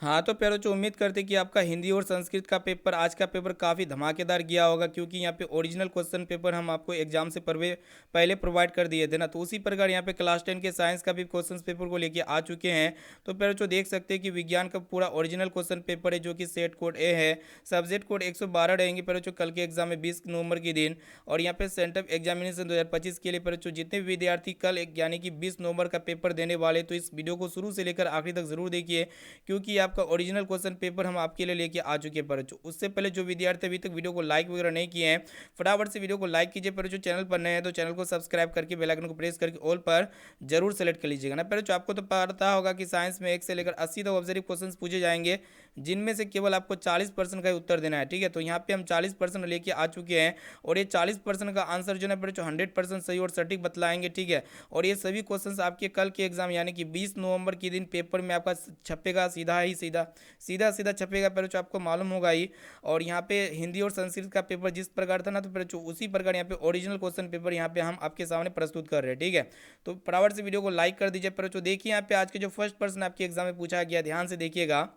हाँ तो प्यारो जो उम्मीद करते कि आपका हिंदी और संस्कृत का पेपर आज का पेपर काफ़ी धमाकेदार गया होगा, क्योंकि यहाँ पे ओरिजिनल क्वेश्चन पेपर हम आपको एग्जाम से पहले प्रोवाइड कर दिए थे ना। तो उसी प्रकार यहाँ पे क्लास 10 के साइंस का भी क्वेश्चन पेपर को लेके आ चुके हैं। तो प्यारो जो देख सकते हैं कि विज्ञान का पूरा ओरिजिनल क्वेश्चन पेपर है, जो कि सेट कोड ए है। सब्जेक्ट कोड 112 रहेंगे प्यारो जो कल के एग्जाम में 20 नवंबर के दिन। और यहाँ पे सेंटर एग्जामिनेशन 2025 के लिए प्यारो जो जितने भी विद्यार्थी कल यानी कि 20 नवंबर का पेपर देने वाले, तो इस वीडियो को शुरू से लेकर आखिरी तक जरूर देखिए, क्योंकि आपका ओरिजिनल क्वेश्चन पेपर हम आपके लिए लेके आ चुके हैं। पर उससे पहले जो विद्यार्थी अभी तक वीडियो को लाइक वगैरह नहीं किए हैं, फटाफट से वीडियो को लाइक कीजिए। पर जो चैनल पर नए हैं तो चैनल को सब्सक्राइब करके बेल आइकन को प्रेस करके ऑल पर जरूर सेलेक्ट कर लीजिएगा ना। पहले जो आपको तो पता होगा कि साइंस में 1 से लेकर 80 तक ऑब्जर्व क्वेश्चन पूछे जाएंगे, जिनमें से केवल आपको 40% का ही उत्तर देना है। ठीक है, तो यहाँ पे हम 40% लेके आ चुके हैं, और ये 40% का आंसर जो है ना जो 100% सही और सटीक बतलाएंगे। ठीक है, और ये सभी क्वेश्चंस आपके कल के एग्जाम यानी कि 20 नवंबर के दिन पेपर में आपका छपेगा, सीधा ही सीधा सीधा सीधा छपेगा। पहले जो आपको मालूम होगा ही। और यहाँ पे हिंदी और संस्कृत का पेपर जिस प्रकार था ना, तो पहले जो उसी प्रकार यहाँ पे ओरिजिनल क्वेश्चन पेपर यहाँ पे हम आपके सामने प्रस्तुत कर रहे हैं। ठीक है, तो फटाफट से वीडियो को लाइक कर दीजिए। पर जो देखिए यहाँ पे आज के जो फर्स्ट प्रश्न आपके एग्जाम में पूछा गया, ध्यान से देखिएगा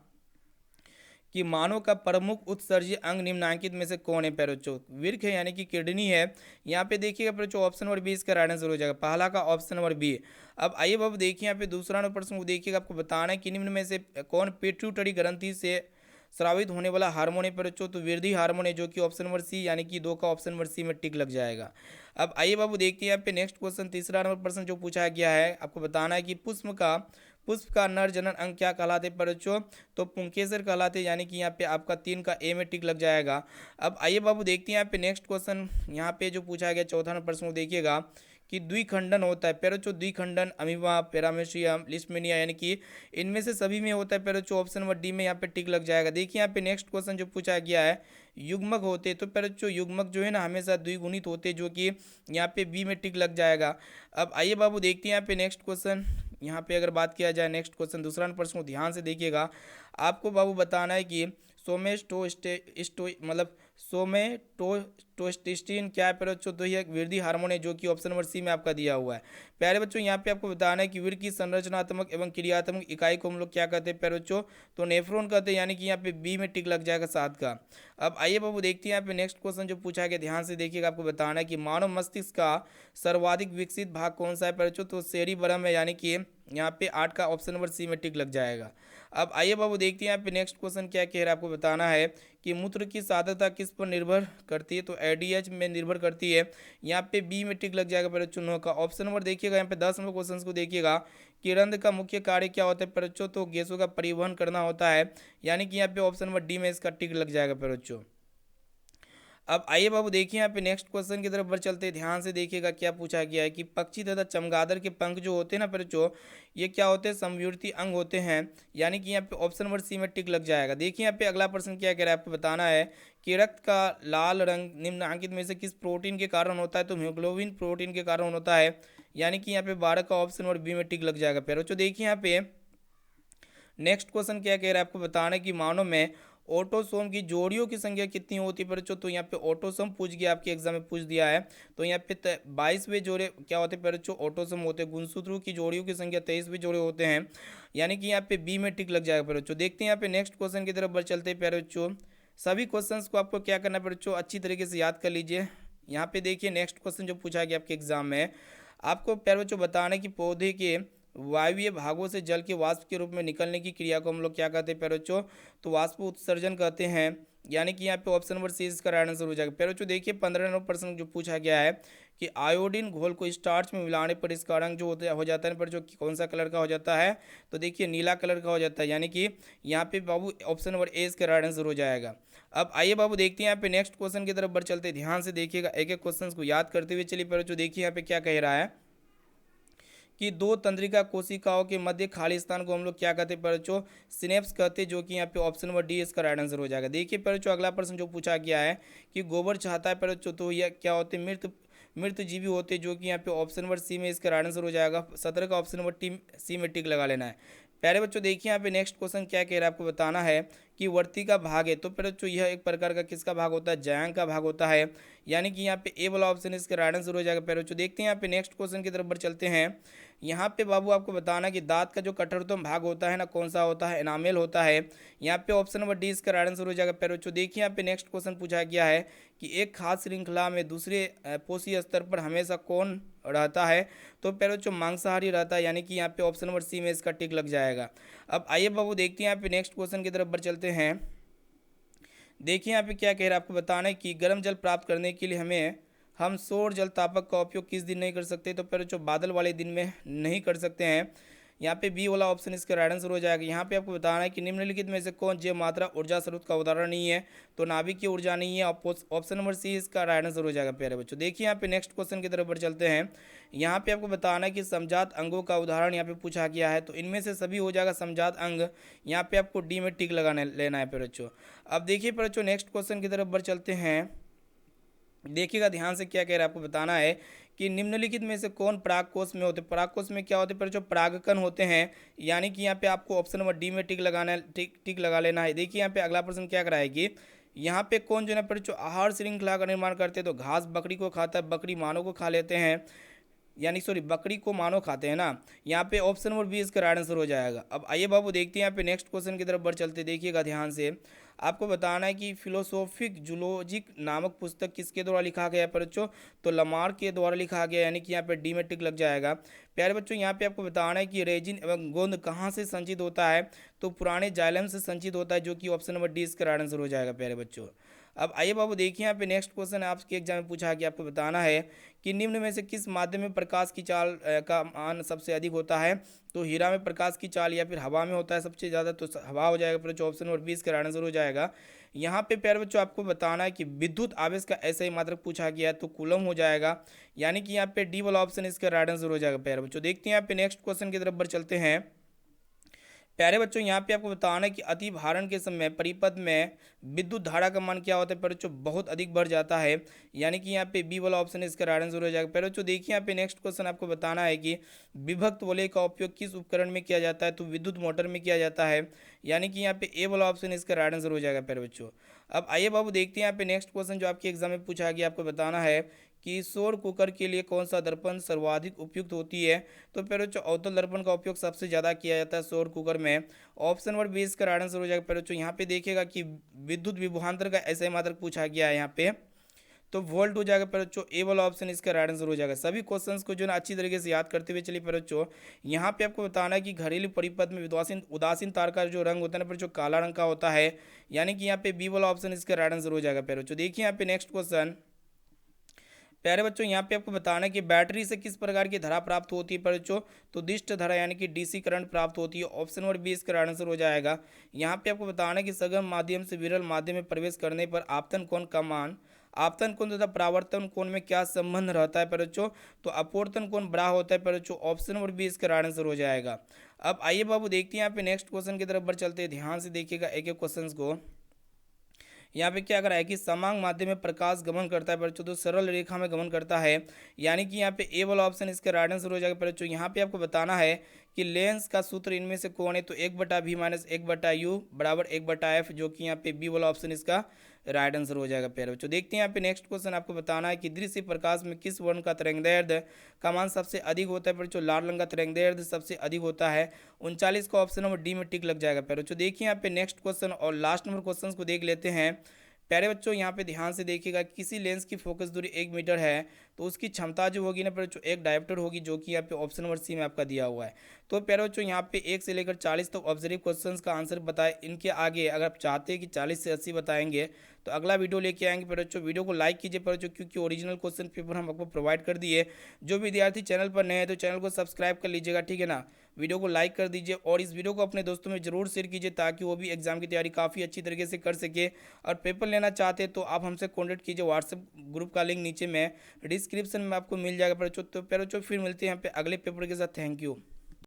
कि मानव का प्रमुख उत्सर्जी अंग निम्नलिखित में से कौन है। पैरोचो वृक्क है यानी कि किडनी है। यहाँ पे देखिएगा पैरोचो ऑप्शन नंबर बी इसका राइट आंसर हो जाएगा, पहला का ऑप्शन नंबर बी। अब आइए बाबू देखिए यहाँ पे दूसरा नंबर प्रश्न को देखिएगा, आपको बताना है कि निम्न में से कौन पिट्यूटरी ग्रंथि से स्रावित होने वाला हार्मोन है। पैरोचो तो वृद्धि हार्मोन है, जो कि ऑप्शन नंबर सी यानी कि 2 का ऑप्शन नंबर सी में टिक लग जाएगा। अब आइए बाबू देखते हैं यहाँ पे नेक्स्ट क्वेश्चन, तीसरा नंबर प्रश्न जो पूछा गया है, आपको बताना है कि पुष्प का नर जनन अंग क्या कहलाते हैं। बच्चों तो पुंकेसर कहलाते हैं, यानी कि यहाँ पे आपका 3 का ए में टिक लग जाएगा। अब आइए बाबू देखते हैं यहाँ पे नेक्स्ट क्वेश्चन, यहाँ पे जो पूछा गया चौथा नंबर प्रश्न को देखिएगा कि द्विखंडन होता है। पैरोचो द्विखंडन अमीबा, पैरामेशियम, लिस्टमेनिया, यानी कि इनमें से सभी में होता है। पैरोचो ऑप्शन नंबर डी में यहाँ पे टिक लग जाएगा। देखिए यहाँ पे नेक्स्ट क्वेश्चन जो पूछा गया है, युग्मक होते हैं। तो पैरोचो युग्मक जो है ना हमेशा द्विगुणित होते हैं, जो कि यहाँ पे बी में टिक लग जाएगा। अब आइए बाबू देखते हैं यहाँ पे नेक्स्ट क्वेश्चन, यहाँ पे अगर बात किया जाए नेक्स्ट क्वेश्चन दूसरा प्रश्न को ध्यान से देखिएगा। आपको बाबू बताना है कि सोमेटोस्टेस्टिन क्या है। प्यारे बच्चों तो यह एक वृद्धि हार्मोन है, जो कि ऑप्शन नंबर सी में आपका दिया हुआ है। प्यारे बच्चों यहाँ पे आपको बताना है कि वृक्क की संरचनात्मक एवं क्रियात्मक इकाई को हम लोग क्या कहते हैं। प्यारे बच्चों तो नेफ्रॉन कहते हैं, यानी कि यहाँ पे बी में टिक लग जाएगा 7 का। अब आइए बाबू देखते हैं यहाँ पे नेक्स्ट क्वेश्चन जो पूछा गया, ध्यान से देखिएगा। आपको बताना है कि मानव मस्तिष्क का सर्वाधिक विकसित भाग कौन सा है। प्यारे बच्चों तो सेरिबरम है, यानी कि यहाँ पे 8 का ऑप्शन नंबर सी में टिक लग जाएगा। अब आइए बाबू देखते हैं यहाँ पे नेक्स्ट क्वेश्चन क्या कह रहा है। आपको बताना है कि मूत्र की साधकता किस पर निर्भर करती है। तो एडीएच में निर्भर करती है, यहाँ पे बी में टिक लग जाएगा। पर चुनाव का ऑप्शन नंबर देखिएगा, यहाँ पे 10 नंबर क्वेश्चन को देखिएगा कि रंध्र का मुख्य कार्य क्या होता है। पर तो गैसों का परिवहन करना होता है, यानी कि यहाँ पे ऑप्शन नंबर डी में इसका टिक लग जाएगा। पर अब आइए बाबू देखिए यहाँ पे नेक्स्ट क्वेश्चन की तरफ बढ़ चलते हैं। ध्यान से देखिएगा क्या पूछा गया है कि पक्षी तथा चमगादड़ के पंख जो होते हैं ना बच्चों, ये क्या होते हैं, समव्यूर्ती अंग होते हैं, यानी कि यहाँ पे ऑप्शन नंबर सी में टिक लग जाएगा। देखिए यहाँ पे अगला प्रश्न क्या कह रहा है, आपको बताना है कि रक्त का लाल रंग निम्नलिखित में से किस प्रोटीन के कारण होता है। तो हीमोग्लोबिन प्रोटीन के कारण होता है, यानी कि यहाँ पे 12 का ऑप्शन नंबर बी में टिक लग जाएगा। फिर बच्चों देखिए यहाँ पे नेक्स्ट क्वेश्चन क्या कह रहा है, आपको बताना है कि मानव में ऑटोसोम की जोड़ियों की संख्या कितनी होती है। बच्चों तो यहाँ पे ऑटोसोम पूछ गया, आपके एग्जाम में पूछ दिया है। तो यहाँ पे 22वें जोड़े क्या होते हैं बच्चों, ऑटोसोम होते हैं। गुणसूत्रों की जोड़ियों की संख्या 23वें जोड़े होते हैं, यानी कि यहाँ पे बी में टिक लग जाएगा। बच्चों देखते हैं यहाँ पे नेक्स्ट क्वेश्चन की तरफ बढ़ चलते हैं। प्यारे बच्चों सभी क्वेश्चंस को आपको क्या करना है बच्चों, अच्छी तरीके से याद कर लीजिए। यहाँ पे देखिए नेक्स्ट क्वेश्चन जो पूछा गया आपके एग्जाम में, आपको प्यारे बच्चों बताना है कि पौधे के वायवीय भागों से जल के वाष्प के रूप में निकलने की क्रिया को हम लोग क्या कहते हैं प्यारे बच्चों, तो वाष्प उत्सर्जन कहते हैं, यानी कि यहाँ पे ऑप्शन नंबर सी इसका राइट आंसर हो जाएगा। प्यारे बच्चों देखिए 15 नंबर प्रश्न जो पूछा गया है कि आयोडीन घोल को स्टार्च में मिलाने पर इसका रंग जो होता हो जाता है पर जो कौन सा कलर का हो जाता है। तो देखिए नीला कलर का हो जाता है, यानी कि यहाँ पे बाबू ऑप्शन नंबर ए इसका राइट आंसर हो जाएगा। अब आइए बाबू देखते हैं यहाँ पे नेक्स्ट क्वेश्चन की तरफ बढ़ चलते हैं। ध्यान से देखिएगा, एक एक क्वेश्चन को याद करते हुए चलिए। प्यारे बच्चों देखिए यहाँ पे क्या कह रहा है कि 2 तंत्रिका कोशिकाओं के मध्य खाली स्थान को हम लोग क्या कहते हैं बच्चों, सिनेप्स कहते हैं, जो कि यहाँ पे ऑप्शन नंबर डी इसका राइट आंसर हो जाएगा। देखिए बच्चों अगला प्रश्न जो पूछा गया है कि गोबर चाहता है बच्चों, तो यह क्या होते हैं, मृत मृत जीवी होते हैं, जो कि यहाँ पे ऑप्शन नंबर सी में इसका राइट आंसर हो जाएगा। 17 का ऑप्शन नंबर सी में टिक लगा लेना है। प्यारे बच्चों देखिए यहाँ पे नेक्स्ट क्वेश्चन क्या कह रहा है, आपको बताना है कि वर्ती का भाग है। तो प्यारे बच्चों यह एक प्रकार का किसका भाग होता है, ज्यांग का भाग होता है, यानी कि यहाँ पे ए वाला ऑप्शन इसका राइट आंसर हो जाएगा। प्यारे बच्चों देखते हैं यहाँ पे नेक्स्ट क्वेश्चन की तरफ बढ़ चलते हैं। यहाँ पे बाबू आपको बताना कि दांत का जो कठोरतम भाग होता है ना, कौन सा होता है, एनामेल होता है। यहाँ पे ऑप्शन नंबर डी इसका राइट आंसर हो जाएगा। प्यारे बच्चों देखिए यहाँ पे नेक्स्ट क्वेश्चन पूछा गया है कि एक खाद्य श्रृंखला में दूसरे पोषी स्तर पर हमेशा कौन रहता है। तो प्यारे बच्चों मांसाहारी रहता है, यानी कि यहाँ पे ऑप्शन नंबर सी में इसका टिक लग जाएगा। अब आइए बाबू देखते हैं यहाँ पे नेक्स्ट क्वेश्चन की तरफ बढ़ चलते हैं। देखिए यहाँ पे क्या कह रहा है, आपको बताना है कि गर्म जल प्राप्त करने के लिए हम सौर जल तापक का उपयोग किस दिन नहीं कर सकते। तो प्यारे बच्चों बादल वाले दिन में नहीं कर सकते हैं। यहाँ पे बी वाला ऑप्शन इसका राइट आंसर हो जाएगा। यहाँ पे आपको बताना है कि निम्नलिखित में से कौन जैव मात्रा ऊर्जा स्रोत का उदाहरण नहीं है। तो नाभिकीय ऊर्जा नहीं है, ऑप्शन नंबर सी इसका राइट आंसर हो जाएगा। प्यारे बच्चों देखिए यहाँ पे नेक्स्ट क्वेश्चन की तरफ बढ़ चलते हैं। यहाँ पे आपको बताना है कि समजात अंगों का उदाहरण यहाँ पे पूछा गया है। तो इनमें से सभी हो जाएगा समजात अंग, यहाँ पे आपको डी में टिक लगाने लेना है प्यारे बच्चों। अब देखिए प्यारे बच्चों नेक्स्ट क्वेश्चन की तरफ बढ़ चलते हैं। देखिएगा ध्यान से क्या कह रहा है, आपको बताना है कि निम्नलिखित में से कौन परागकोश में होते हैं। परागकोश में क्या होते हैं, पर जो परागकण होते हैं, यानी कि यहाँ पे आपको ऑप्शन नंबर डी में टिक लगाना है, टिक लगा लेना है। देखिए यहाँ पे अगला प्रश्न क्या कराया कि यहाँ पे कौन जो है पर जो आहार श्रृंखला का निर्माण करते हैं। तो घास बकरी को खाता है, बकरी मानव को खा लेते हैं, यानी सॉरी बकरी को मानव खाते हैं ना। यहाँ पे ऑप्शन नंबर बी इसका राइट आंसर हो जाएगा। अब आइए बाबू देखते हैं यहाँ पे नेक्स्ट क्वेश्चन की तरफ बढ़ चलते, देखिएगा ध्यान से। आपको बताना है कि फिलोसोफिक जूलॉजिक नामक पुस्तक किसके द्वारा लिखा गया है बच्चों। तो लमार के द्वारा लिखा गया, यानी कि यहाँ पे डी में टिक लग जाएगा। प्यारे बच्चों यहाँ पे आपको बताना है कि रेजिन एवं गोंद कहाँ से संचित होता है। तो पुराने जाइलम से संचित होता है, जो कि ऑप्शन नंबर डी इसका राइट आंसर हो जाएगा। प्यारे बच्चों अब आइए बाबू देखिए यहाँ पे नेक्स्ट क्वेश्चन है, आपके एग्जाम में पूछा कि आपको बताना है कि निम्न में से किस माध्यम में प्रकाश की चाल का मान सबसे अधिक होता है। तो हीरा में प्रकाश की चाल या फिर हवा में होता है सबसे ज़्यादा। तो हवा हो जाएगा, फिर ऑप्शन नंबर 20 का राइट आंसर हो जाएगा। यहाँ पे प्यारे बच्चों आपको बताना है कि विद्युत आवेश का ऐसा ही मात्रक पूछा गया है, तो कूलम हो जाएगा, यानी कि यहाँ पे डी वाला ऑप्शन इसका राइट आंसर हो जाएगा। प्यारे बच्चों देखते हैं यहाँ पे नेक्स्ट क्वेश्चन की तरफ बढ़ चलते हैं। प्यारे बच्चों यहाँ पे आपको बताना है कि अति भारण के समय परिपथ में विद्युत धारा का मान क्या होता है। प्यारे बच्चों बहुत अधिक बढ़ जाता है, यानी कि यहाँ पे बी वाला ऑप्शन इसका राइट आंसर हो जाएगा। प्यारे बच्चों देखिए यहाँ पे नेक्स्ट क्वेश्चन आपको बताना है कि विभक्त वलय का उपयोग किस उपकरण में किया जाता है। तो विद्युत मोटर में किया जाता है, यानी कि यहाँ पे ए वाला ऑप्शन इसका राइट आंसर हो जाएगा। प्यारे बच्चों अब आइए बाबू देखते हैं यहाँ पे नेक्स्ट क्वेश्चन जो आपके एग्जाम में पूछा गया, आपको बताना है कि सौर कुकर के लिए कौन सा दर्पण सर्वाधिक उपयुक्त होती है। तो प्यारे बच्चों अवतल दर्पण का उपयोग सबसे ज़्यादा किया जाता है सौर कुकर में, ऑप्शन नंबर 20 का राइट आंसर हो जाएगा। प्यारे बच्चों यहाँ पे देखिएगा कि विद्युत विभवांतर का ऐसा ही मात्रक पूछा गया है यहाँ पे, तो वोल्ट हो जाएगा। प्यारे बच्चों ए वाला ऑप्शन इसका राइट आंसर हो जाएगा। सभी क्वेश्चंस को जो है अच्छी तरीके से याद करते हुए चलिए। प्यारे बच्चों यहाँ पे आपको बताना है कि घरेलू परिपथ में उदासीन तार का जो रंग होता है ना प्यारे बच्चों काला रंग का होता है, यानी कि यहाँ पे बी वाला ऑप्शन इसका राइट आंसर हो जाएगा। प्यारे बच्चों देखिए यहाँ पे नेक्स्ट क्वेश्चन। प्यारे बच्चों यहाँ पे आपको बताना है कि बैटरी से किस प्रकार की धारा प्राप्त होती है। प्यारे बच्चों तो दिष्ट धारा यानी कि डीसी करंट प्राप्त होती है, ऑप्शन नंबर 20 का राइट आंसर हो जाएगा। यहाँ पे आपको बताना है कि सघन माध्यम से विरल माध्यम में प्रवेश करने पर आपतन कोण का मान, आपतन कोण तथा परावर्तन कोण में क्या संबंध रहता है। प्यारे बच्चों तो अपवर्तन कोण बड़ा होता है। प्यारे बच्चों ऑप्शन नंबर 20 का राइट आंसर हो जाएगा। अब आइए बाबू देखते हैं यहाँ पे नेक्स्ट क्वेश्चन की तरफ बढ़ चलते हैं। ध्यान से देखिएगा एक एक क्वेश्चन को। यहाँ पे क्या करा है कि समांग माध्यम में प्रकाश गमन करता है बच्चों, तो सरल रेखा में गमन करता है, यानी कि यहाँ पे ए वाला ऑप्शन इसका राइट आंसर हो जाएगा। बच्चों यहाँ पे आपको बताना है कि लेंस का सूत्र इनमें से कौन है। तो 1/v - 1/u बराबर 1/f, जो कि यहाँ पे बी वाला ऑप्शन इसका राइट आंसर हो जाएगा। प्यारे बच्चों देखते हैं यहाँ पे नेक्स्ट क्वेश्चन, आपको बताना है कि दृश्य प्रकाश में किस वर्ण का तरंगदैर्ध्य का मान सबसे अधिक होता है। बच्चों लाल रंग का तरंगदैर्ध्य सबसे अधिक होता है, 39 का ऑप्शन नंबर डी में टिक लग जाएगा। प्यारे बच्चों देखिए यहाँ पे नेक्स्ट क्वेश्चन और लास्ट नंबर क्वेश्चन को देख लेते हैं। प्यारे बच्चों यहाँ पे ध्यान से देखिएगा, किसी लेंस की फोकस दूरी 1 मीटर है तो उसकी क्षमता जो होगी ना प्यारे बच्चों एक डायोप्टर होगी, जो कि यहाँ पे ऑप्शन नंबर सी में आपका दिया हुआ है। तो प्यारे बच्चों यहाँ पे 1 से लेकर 40 तक ऑब्जर्व क्वेश्चंस का आंसर बताए। इनके आगे अगर आप चाहते हैं कि 40 से 80 बताएंगे तो अगला वीडियो लेके आएंगे। प्यारे बच्चों वीडियो को लाइक कीजिए प्यारे बच्चों, क्योंकि ओरिजिनल क्वेश्चन पेपर हम आपको प्रोवाइड कर दिए। जो विद्यार्थी चैनल पर नए हैं तो चैनल को सब्सक्राइब कर लीजिएगा, ठीक है ना। वीडियो को लाइक कर दीजिए और इस वीडियो को अपने दोस्तों में जरूर शेयर कीजिए, ताकि वो भी एग्जाम की तैयारी काफ़ी अच्छी तरीके से कर सके। और पेपर लेना चाहते हैं तो आप हमसे कॉन्टैक्ट कीजिए, व्हाट्सएप ग्रुप का लिंक नीचे में डिस्क्रिप्शन में आपको मिल जाएगा। प्यारे बच्चों तो प्यारे बच्चों फिर मिलते हैं यहाँ पे अगले पेपर के साथ। Thank you.